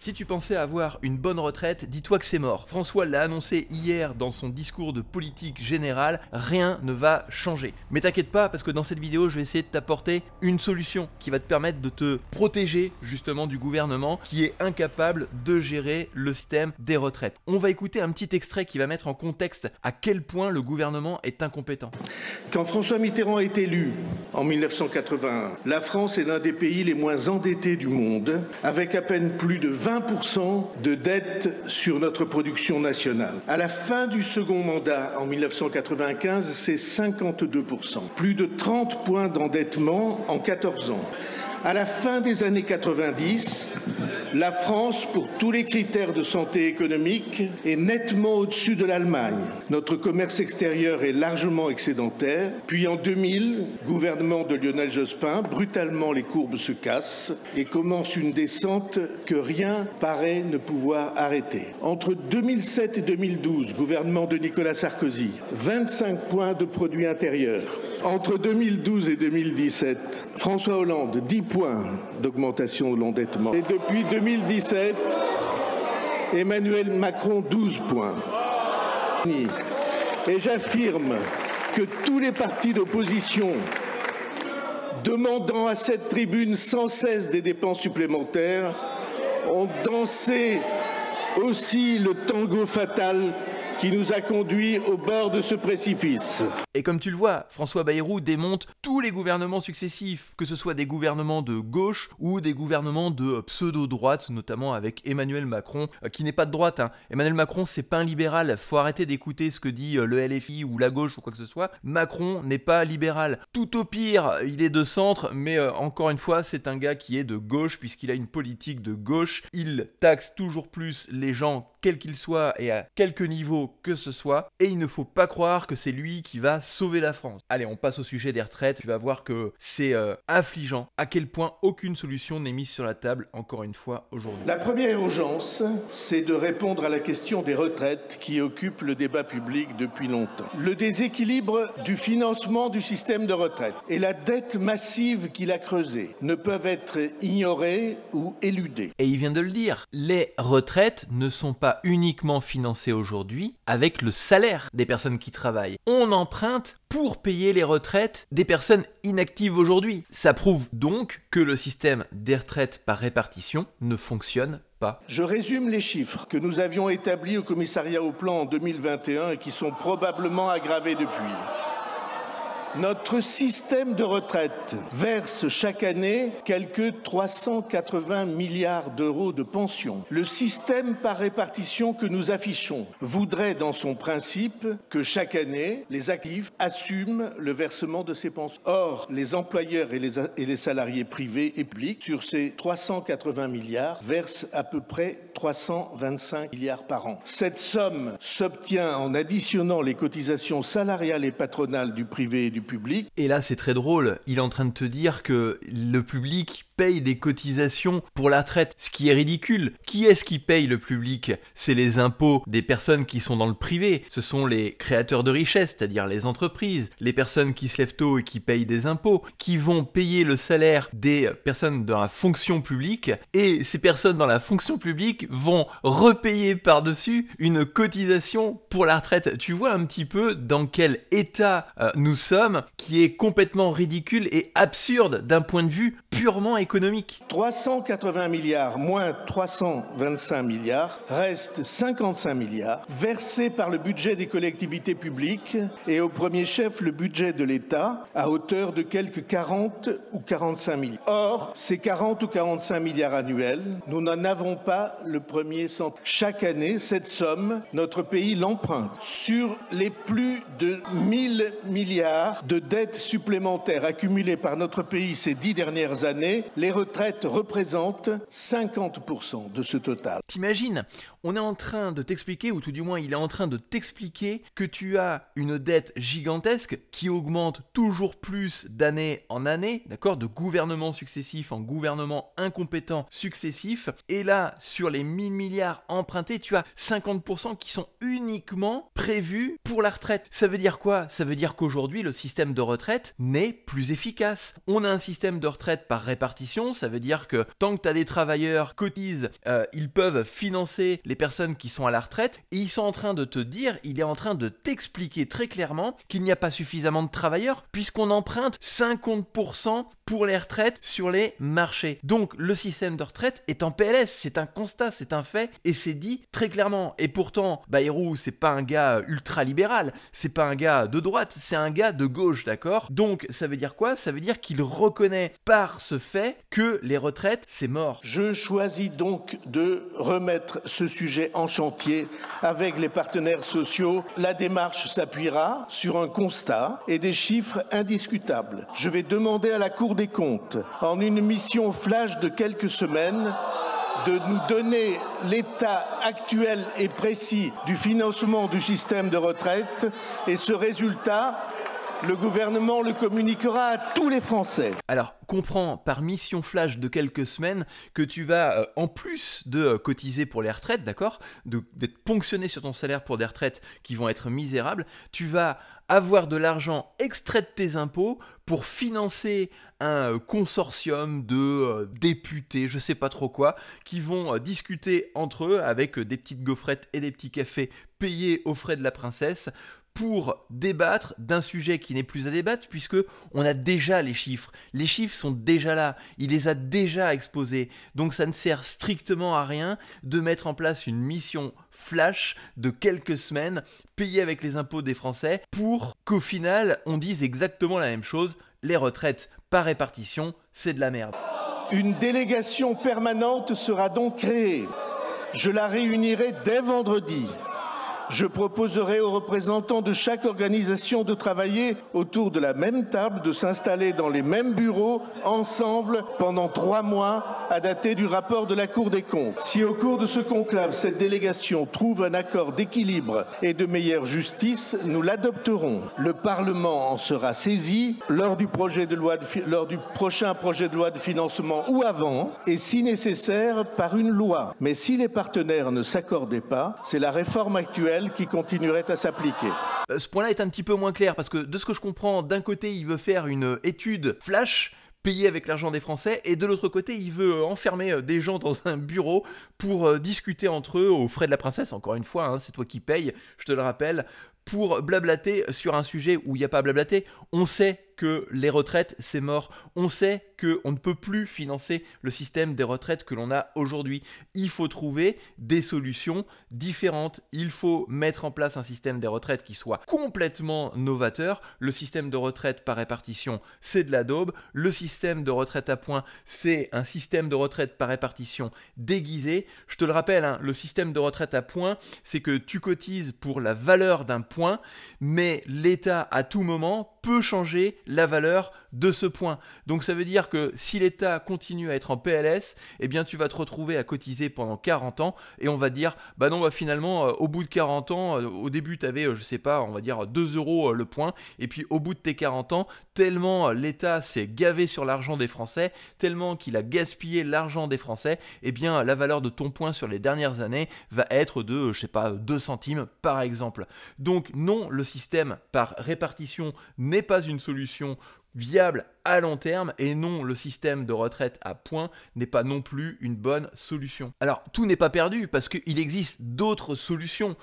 Si tu pensais avoir une bonne retraite, dis-toi que c'est mort. François l'a annoncé hier dans son discours de politique générale, rien ne va changer. Mais t'inquiète pas, parce que dans cette vidéo, je vais essayer de t'apporter une solution qui va te permettre de te protéger justement du gouvernement qui est incapable de gérer le système des retraites. On va écouter un petit extrait qui va mettre en contexte à quel point le gouvernement est incompétent. Quand François Mitterrand est élu en 1981, la France est l'un des pays les moins endettés du monde, avec à peine plus de 20% de dette sur notre production nationale. À la fin du second mandat, en 1995, c'est 52%. Plus de 30 points d'endettement en 14 ans. À la fin des années 90, la France, pour tous les critères de santé économique, est nettement au-dessus de l'Allemagne. Notre commerce extérieur est largement excédentaire. Puis en 2000, gouvernement de Lionel Jospin, brutalement les courbes se cassent et commence une descente que rien paraît ne pouvoir arrêter. Entre 2007 et 2012, gouvernement de Nicolas Sarkozy, 25 points de produit intérieur. Entre 2012 et 2017, François Hollande, 10 points d'augmentation de l'endettement. Et depuis 2017, Emmanuel Macron, 12 points. Et j'affirme que tous les partis d'opposition demandant à cette tribune sans cesse des dépenses supplémentaires ont dansé aussi le tango fatal qui nous a conduits au bord de ce précipice. Et comme tu le vois, François Bayrou démonte tous les gouvernements successifs, que ce soit des gouvernements de gauche ou des gouvernements de pseudo-droite, notamment avec Emmanuel Macron, qui n'est pas de droite. Emmanuel Macron, c'est pas un libéral, faut arrêter d'écouter ce que dit le LFI ou la gauche ou quoi que ce soit. Macron n'est pas libéral. Tout au pire, il est de centre, mais encore une fois, c'est un gars qui est de gauche, puisqu'il a une politique de gauche. Il taxe toujours plus les gens, quels qu'ils soient et à quelque niveau que ce soit, et il ne faut pas croire que c'est lui qui va sauver la France. Allez, on passe au sujet des retraites. Tu vas voir que c'est affligeant à quel point aucune solution n'est mise sur la table, encore une fois, aujourd'hui. La première urgence, c'est de répondre à la question des retraites qui occupe le débat public depuis longtemps. Le déséquilibre du financement du système de retraite et la dette massive qu'il a creusée ne peuvent être ignorés ou éludés. Et il vient de le dire, les retraites ne sont pas uniquement financées aujourd'hui avec le salaire des personnes qui travaillent. On emprunte pour payer les retraites des personnes inactives aujourd'hui. Ça prouve donc que le système des retraites par répartition ne fonctionne pas. Je résume les chiffres que nous avions établis au commissariat au plan en 2021 et qui sont probablement aggravés depuis. Notre système de retraite verse chaque année quelques 380 milliards d'euros de pensions. Le système par répartition que nous affichons voudrait dans son principe que chaque année, les actifs assument le versement de ces pensions. Or, les employeurs et les salariés privés et publics, sur ces 380 milliards, versent à peu près 325 milliards par an. Cette somme s'obtient en additionnant les cotisations salariales et patronales du privé et du public. Et là, c'est très drôle. Il est en train de te dire que le public paye des cotisations pour la retraite, ce qui est ridicule. Qui est-ce qui paye le public? C'est les impôts des personnes qui sont dans le privé. Ce sont les créateurs de richesse, c'est-à-dire les entreprises, les personnes qui se lèvent tôt et qui payent des impôts, qui vont payer le salaire des personnes dans la fonction publique. Et ces personnes dans la fonction publique vont repayer par-dessus une cotisation pour la retraite. Tu vois un petit peu dans quel état nous sommes, qui est complètement ridicule et absurde d'un point de vue purement économique. 380 milliards moins 325 milliards restent 55 milliards versés par le budget des collectivités publiques et au premier chef le budget de l'État à hauteur de quelques 40 ou 45 milliards. Or, ces 40 ou 45 milliards annuels, nous n'en avons pas le premier centime. Chaque année, cette somme, notre pays l'emprunte. Sur les plus de 1000 milliards de dettes supplémentaires accumulées par notre pays ces 10 dernières années, les retraites représentent 50% de ce total. T'imagines, on est en train de t'expliquer, ou tout du moins il est en train de t'expliquer que tu as une dette gigantesque qui augmente toujours plus d'année en année, d'accord, de gouvernements successifs en gouvernements incompétents successifs, et là, sur les 1000 milliards empruntés, tu as 50% qui sont uniquement prévus pour la retraite. Ça veut dire quoi? Ça veut dire qu'aujourd'hui, le système de retraite n'est plus efficace. On a un système de retraite par par répartition, ça veut dire que tant que tu as des travailleurs cotisent, ils peuvent financer les personnes qui sont à la retraite, et ils sont en train de te dire, il est en train de t'expliquer très clairement qu'il n'y a pas suffisamment de travailleurs, puisqu'on emprunte 50% pour les retraites sur les marchés. Donc le système de retraite est en PLS, c'est un constat, c'est un fait, et c'est dit très clairement. Et pourtant, Bayrou, c'est pas un gars ultra-libéral, c'est pas un gars de droite, c'est un gars de gauche, d'accord? Donc ça veut dire quoi? Ça veut dire qu'il reconnaît par ce fait que les retraites, c'est mort. Je choisis donc de remettre ce sujet en chantier avec les partenaires sociaux. La démarche s'appuiera sur un constat et des chiffres indiscutables. Je vais demander à la Cour des comptes, en une mission flash de quelques semaines, de nous donner l'état actuel et précis du financement du système de retraite, et ce résultat, le gouvernement le communiquera à tous les Français. Alors, comprends par mission flash de quelques semaines que tu vas, en plus de cotiser pour les retraites, d'accord, d'être ponctionné sur ton salaire pour des retraites qui vont être misérables, tu vas avoir de l'argent extrait de tes impôts pour financer un consortium de députés, je sais pas trop quoi, qui vont discuter entre eux avec des petites gaufrettes et des petits cafés payés aux frais de la princesse, pour débattre d'un sujet qui n'est plus à débattre, puisque on a déjà les chiffres. Les chiffres sont déjà là, il les a déjà exposés. Donc ça ne sert strictement à rien de mettre en place une mission flash de quelques semaines, payée avec les impôts des Français, pour qu'au final on dise exactement la même chose. Les retraites par répartition, c'est de la merde. Une délégation permanente sera donc créée. Je la réunirai dès vendredi. Je proposerai aux représentants de chaque organisation de travailler autour de la même table, de s'installer dans les mêmes bureaux, ensemble, pendant 3 mois, à dater du rapport de la Cour des comptes. Si au cours de ce conclave, cette délégation trouve un accord d'équilibre et de meilleure justice, nous l'adopterons. Le Parlement en sera saisi lors du prochain projet de loi de financement ou avant, et si nécessaire, par une loi. Mais si les partenaires ne s'accordaient pas, c'est la réforme actuelle qui continuerait à s'appliquer. Ce point-là est un petit peu moins clair, parce que de ce que je comprends, d'un côté il veut faire une étude flash payé avec l'argent des Français, et de l'autre côté il veut enfermer des gens dans un bureau pour discuter entre eux aux frais de la princesse, encore une fois, hein, c'est toi qui payes, je te le rappelle, pour blablater sur un sujet où il n'y a pas à blablater. On sait que les retraites, c'est mort. On sait qu'on ne peut plus financer le système des retraites que l'on a aujourd'hui. Il faut trouver des solutions différentes. Il faut mettre en place un système des retraites qui soit complètement novateur. Le système de retraite par répartition, c'est de la daube. Le système de retraite à points, c'est un système de retraite par répartition déguisé. Je te le rappelle, hein, le système de retraite à points, c'est que tu cotises pour la valeur d'un point, mais l'État, à tout moment, peut changer la valeur de ce point. Donc ça veut dire que si l'État continue à être en PLS, eh bien tu vas te retrouver à cotiser pendant 40 ans, et on va dire, bah non, bah finalement, au bout de 40 ans, au début tu avais, je sais pas, on va dire 2 € le point, et puis au bout de tes 40 ans, tellement l'État s'est gavé sur l'argent des Français, tellement qu'il a gaspillé l'argent des Français, eh bien la valeur de ton point sur les dernières années va être de, je sais pas, 2 centimes par exemple. Donc non, le système par répartition n'est pas une solution viable à long terme, et non, le système de retraite à points n'est pas non plus une bonne solution. Alors, tout n'est pas perdu, parce qu'il existe d'autres solutions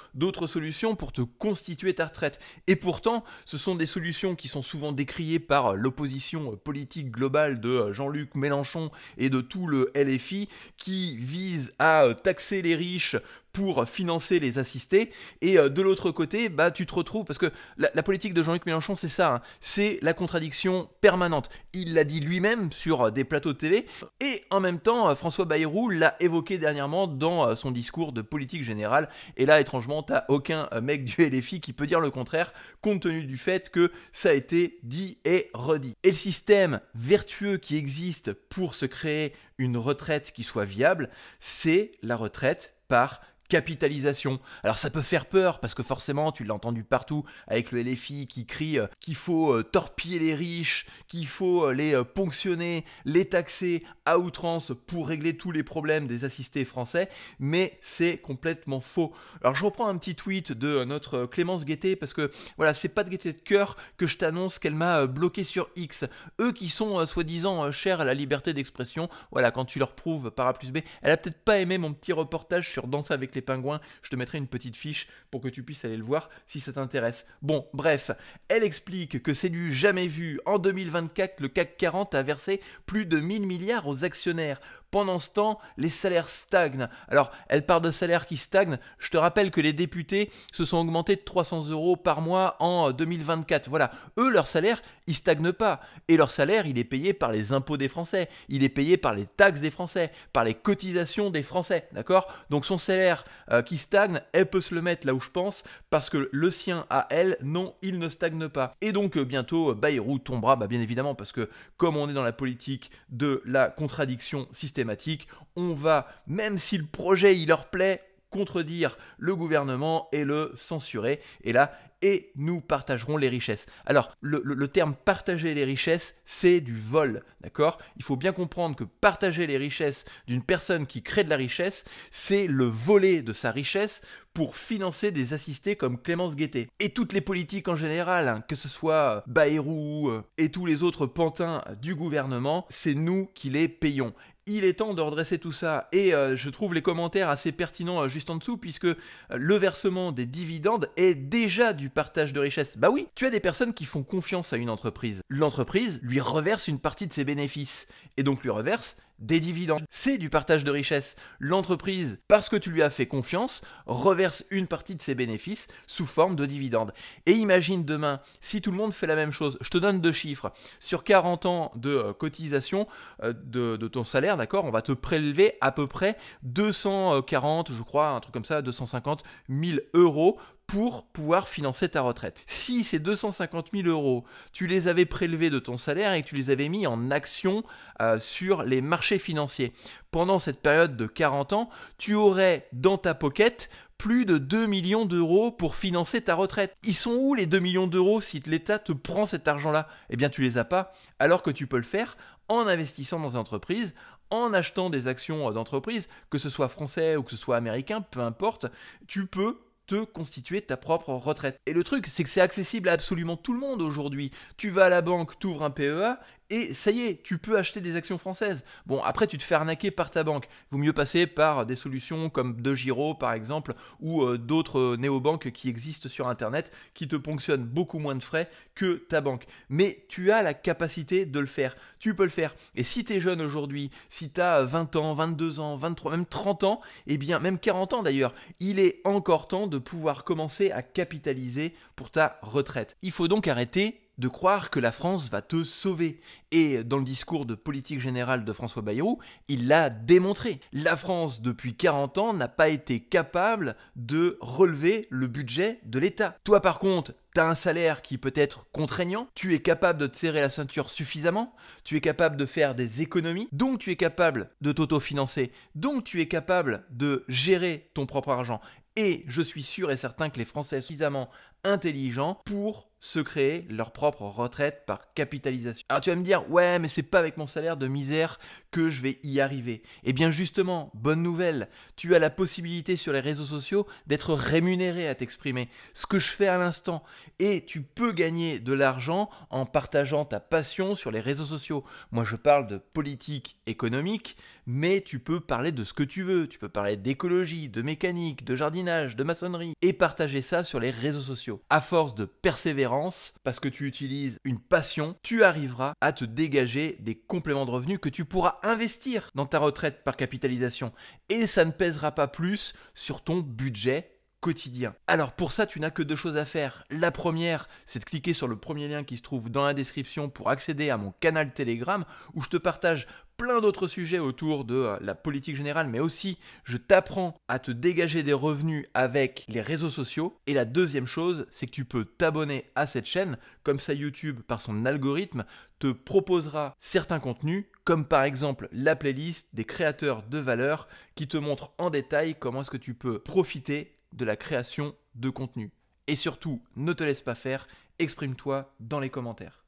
pour te constituer ta retraite. Et pourtant, ce sont des solutions qui sont souvent décriées par l'opposition politique globale de Jean-Luc Mélenchon et de tout le LFI, qui vise à taxer les riches pour financer les assistés, et de l'autre côté, bah, tu te retrouves, parce que la politique de Jean-Luc Mélenchon, c'est ça, hein, c'est la contradiction permanente. Il l'a dit lui-même sur des plateaux de télé, et en même temps, François Bayrou l'a évoqué dernièrement dans son discours de politique générale, et là, étrangement, t'as aucun mec du LFI qui peut dire le contraire, compte tenu du fait que ça a été dit et redit. Et le système vertueux qui existe pour se créer une retraite qui soit viable, c'est la retraite par capitalisation. Alors ça peut faire peur parce que forcément tu l'as entendu partout avec le LFI qui crie qu'il faut torpiller les riches, qu'il faut les ponctionner, les taxer à outrance pour régler tous les problèmes des assistés français, mais c'est complètement faux. Alors je reprends un petit tweet de notre Clémence Guettet parce que voilà, c'est pas de gaieté de cœur que je t'annonce qu'elle m'a bloqué sur X. Eux qui sont soi-disant chers à la liberté d'expression, voilà, quand tu leur prouves par A plus B, elle a peut-être pas aimé mon petit reportage sur Danse avec les pingouins, je te mettrai une petite fiche pour que tu puisses aller le voir si ça t'intéresse. Bon, bref, elle explique que c'est du jamais vu. En 2024, le CAC 40 a versé plus de 1000 milliards aux actionnaires. Pendant ce temps, les salaires stagnent. Alors, elle parle de salaires qui stagnent. Je te rappelle que les députés se sont augmentés de 300 € par mois en 2024. Voilà, eux, leur salaire, il stagne pas. Et leur salaire, il est payé par les impôts des Français. Il est payé par les taxes des Français, par les cotisations des Français. D'accord ? Donc son salaire qui stagne, elle peut se le mettre là où je pense, parce que le sien à elle, non, il ne stagne pas. Et donc bientôt, Bayrou tombera, bien évidemment, parce que comme on est dans la politique de la contradiction systématique, on va, même si le projet il leur plaît, contredire le gouvernement et le censurer. Et là, et nous partagerons les richesses. Alors, le terme partager les richesses, c'est du vol, d'accord ? Il faut bien comprendre que partager les richesses d'une personne qui crée de la richesse, c'est le voler de sa richesse pour financer des assistés comme Clémence Guettet. Et toutes les politiques en général, hein, que ce soit Bayrou et tous les autres pantins du gouvernement, c'est nous qui les payons. Il est temps de redresser tout ça et je trouve les commentaires assez pertinents juste en dessous puisque le versement des dividendes est déjà du partage de richesse. Bah oui, tu as des personnes qui font confiance à une entreprise. L'entreprise lui reverse une partie de ses bénéfices et donc lui reverse des dividendes. C'est du partage de richesse. L'entreprise, parce que tu lui as fait confiance, reverse une partie de ses bénéfices sous forme de dividendes. Et imagine demain, si tout le monde fait la même chose, je te donne 2 chiffres. Sur 40 ans de cotisation de ton salaire, d'accord, on va te prélever à peu près 240, je crois, un truc comme ça, 250 000 € pour pouvoir financer ta retraite. Si ces 250 000 €, tu les avais prélevés de ton salaire et que tu les avais mis en action sur les marchés financiers, pendant cette période de 40 ans, tu aurais dans ta pocket plus de 2 millions d'euros pour financer ta retraite. Ils sont où les 2 millions d'euros si l'État te prend cet argent-là ? Eh bien, tu les as pas, alors que tu peux le faire en investissant dans des entreprises, en achetant des actions d'entreprise, que ce soit français ou que ce soit américain, peu importe, tu peux te constituer ta propre retraite. Et le truc, c'est que c'est accessible à absolument tout le monde aujourd'hui. Tu vas à la banque, tu ouvres un PEA, et ça y est, tu peux acheter des actions françaises. Bon, après, tu te fais arnaquer par ta banque. Il vaut mieux passer par des solutions comme DeGiro, par exemple, ou d'autres néobanques qui existent sur Internet, qui te ponctionnent beaucoup moins de frais que ta banque. Mais tu as la capacité de le faire. Tu peux le faire. Et si tu es jeune aujourd'hui, si tu as 20 ans, 22 ans, 23, même 30 ans, et bien même 40 ans d'ailleurs, il est encore temps de pouvoir commencer à capitaliser pour ta retraite. Il faut donc arrêter de croire que la France va te sauver. Et dans le discours de politique générale de François Bayrou, il l'a démontré. La France, depuis 40 ans, n'a pas été capable de relever le budget de l'État. Toi, par contre, tu as un salaire qui peut être contraignant, tu es capable de te serrer la ceinture suffisamment, tu es capable de faire des économies, donc tu es capable de t'autofinancer, donc tu es capable de gérer ton propre argent. Et je suis sûr et certain que les Français sont suffisamment intelligents pour se créer leur propre retraite par capitalisation. Alors tu vas me dire, ouais, mais c'est pas avec mon salaire de misère que je vais y arriver. Eh bien justement, bonne nouvelle, tu as la possibilité sur les réseaux sociaux d'être rémunéré à t'exprimer, ce que je fais à l'instant. Et tu peux gagner de l'argent en partageant ta passion sur les réseaux sociaux. Moi je parle de politique économique, mais tu peux parler de ce que tu veux. Tu peux parler d'écologie, de mécanique, de jardinage, de maçonnerie, et partager ça sur les réseaux sociaux. À force de persévérance, parce que tu utilises une passion, tu arriveras à te dégager des compléments de revenus que tu pourras investir dans ta retraite par capitalisation. Et ça ne pèsera pas plus sur ton budget quotidien. Alors pour ça, tu n'as que deux choses à faire. La première, c'est de cliquer sur le premier lien qui se trouve dans la description pour accéder à mon canal Telegram où je te partage plein d'autres sujets autour de la politique générale, mais aussi je t'apprends à te dégager des revenus avec les réseaux sociaux. Et la deuxième chose, c'est que tu peux t'abonner à cette chaîne, comme ça YouTube, par son algorithme, te proposera certains contenus, comme par exemple la playlist des créateurs de valeur qui te montre en détail comment est-ce que tu peux profiter de la création de contenu. Et surtout, ne te laisse pas faire, exprime-toi dans les commentaires.